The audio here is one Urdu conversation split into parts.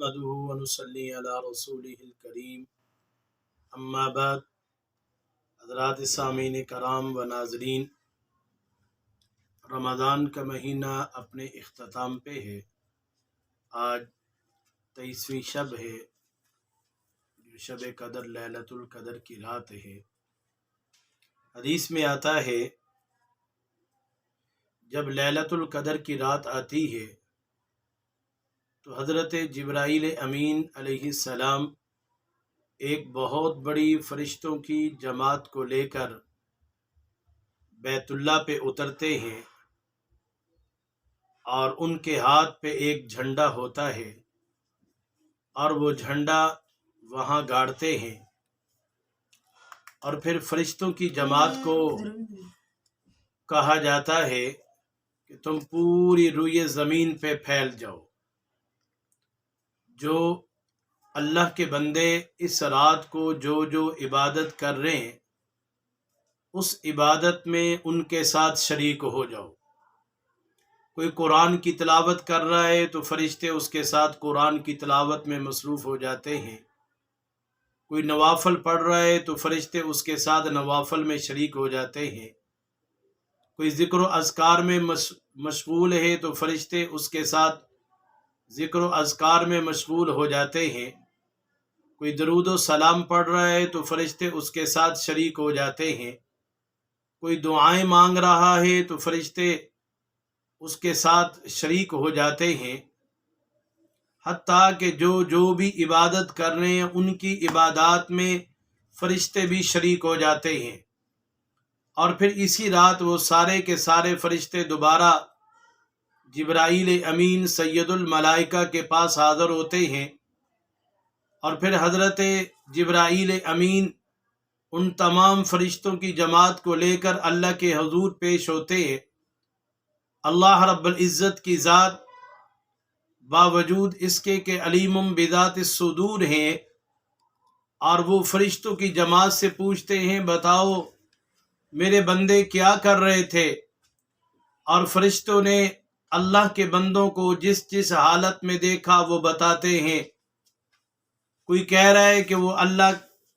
نحمده ونصلي على رسوله الكريم اما بعد۔ حضرات سامعین کرام و ناظرین، رمضان کا مہینہ اپنے اختتام پہ ہے۔ آج 23ویں شب ہے، جو شب قدر لیلۃ القدر کی رات ہے۔ حدیث میں آتا ہے جب لیلۃ القدر کی رات آتی ہے تو حضرت جبرائیل امین علیہ السلام ایک بہت بڑی فرشتوں کی جماعت کو لے کر بیت اللہ پہ اترتے ہیں، اور ان کے ہاتھ پہ ایک جھنڈا ہوتا ہے، اور وہ جھنڈا وہاں گاڑتے ہیں، اور پھر فرشتوں کی جماعت کو کہا جاتا ہے کہ تم پوری روئے زمین پہ پھیل جاؤ۔ جو اللہ کے بندے اس رات کو جو عبادت کر رہے ہیں، اس عبادت میں ان کے ساتھ شریک ہو جاؤ۔ کوئی قرآن کی تلاوت کر رہا ہے تو فرشتے اس کے ساتھ قرآن کی تلاوت میں مصروف ہو جاتے ہیں۔ کوئی نوافل پڑھ رہا ہے تو فرشتے اس کے ساتھ نوافل میں شریک ہو جاتے ہیں۔ کوئی ذکر و اذکار میں مشغول ہے تو فرشتے اس کے ساتھ ذکر و اذکار میں مشغول ہو جاتے ہیں۔ کوئی درود و سلام پڑھ رہا ہے تو فرشتے اس کے ساتھ شریک ہو جاتے ہیں۔ کوئی دعائیں مانگ رہا ہے تو فرشتے اس کے ساتھ شریک ہو جاتے ہیں۔ حتیٰ کہ جو بھی عبادت کر رہے ہیں ان کی عبادات میں فرشتے بھی شریک ہو جاتے ہیں، اور پھر اسی رات وہ سارے کے سارے فرشتے دوبارہ جبرائیل امین سید الملائکہ کے پاس حاضر ہوتے ہیں، اور پھر حضرت جبرائیل امین ان تمام فرشتوں کی جماعت کو لے کر اللہ کے حضور پیش ہوتے ہیں۔ اللہ رب العزت کی ذات باوجود اس کے کہ علیم بذات الصدور ہیں، اور وہ فرشتوں کی جماعت سے پوچھتے ہیں بتاؤ میرے بندے کیا کر رہے تھے، اور فرشتوں نے اللہ کے بندوں کو جس حالت میں دیکھا وہ بتاتے ہیں۔ کوئی کہہ رہا ہے کہ وہ اللہ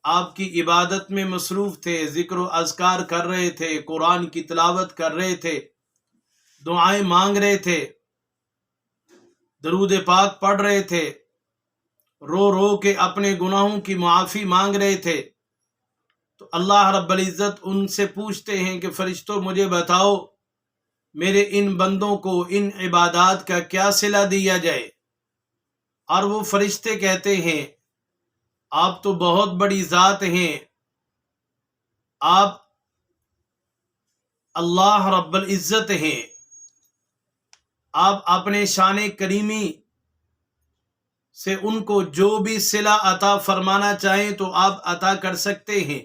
آپ کی عبادت میں مصروف تھے، ذکر و اذکار کر رہے تھے، قرآن کی تلاوت کر رہے تھے، دعائیں مانگ رہے تھے، درود پاک پڑھ رہے تھے، رو رو کے اپنے گناہوں کی معافی مانگ رہے تھے۔ تو اللہ رب العزت ان سے پوچھتے ہیں کہ فرشتوں مجھے بتاؤ میرے ان بندوں کو ان عبادات کا کیا صلہ دیا جائے، اور وہ فرشتے کہتے ہیں آپ تو بہت بڑی ذات ہیں، آپ اللہ رب العزت ہیں، آپ اپنے شان کریمی سے ان کو جو بھی صلہ عطا فرمانا چاہیں تو آپ عطا کر سکتے ہیں۔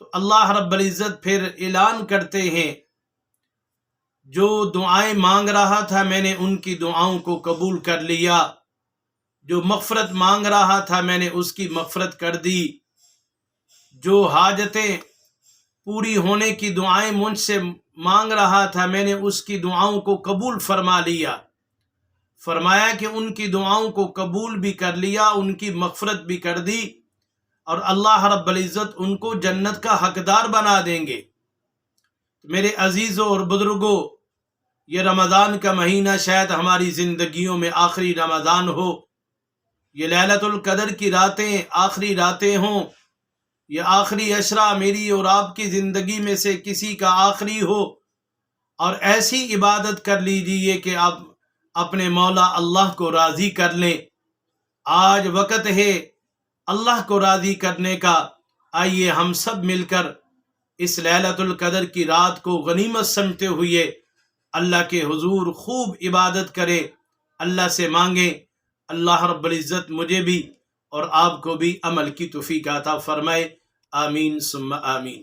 تو اللہ رب العزت پھر اعلان کرتے ہیں جو دعائیں مانگ رہا تھا میں نے ان کی دعاؤں کو قبول کر لیا، جو مغفرت مانگ رہا تھا میں نے اس کی مغفرت کر دی، جو حاجتیں پوری ہونے کی دعائیں مجھ سے مانگ رہا تھا میں نے اس کی دعاؤں کو قبول فرما لیا۔ فرمایا کہ ان کی دعاؤں کو قبول بھی کر لیا، ان کی مغفرت بھی کر دی، اور اللہ رب العزت ان کو جنت کا حقدار بنا دیں گے۔ میرے عزیزوں اور بزرگوں، یہ رمضان کا مہینہ شاید ہماری زندگیوں میں آخری رمضان ہو، یہ لیلۃ القدر کی راتیں آخری راتیں ہوں، یہ آخری عشرہ میری اور آپ کی زندگی میں سے کسی کا آخری ہو، اور ایسی عبادت کر لیجیے کہ آپ اپنے مولا اللہ کو راضی کر لیں۔ آج وقت ہے اللہ کو راضی کرنے کا۔ آئیے ہم سب مل کر اس لیلۃ القدر کی رات کو غنیمت سمجھتے ہوئے اللہ کے حضور خوب عبادت کرے، اللہ سے مانگیں اللہ رب العزت مجھے بھی اور آپ کو بھی عمل کی توفیق عطا فرمائے۔ آمین ثم آمین۔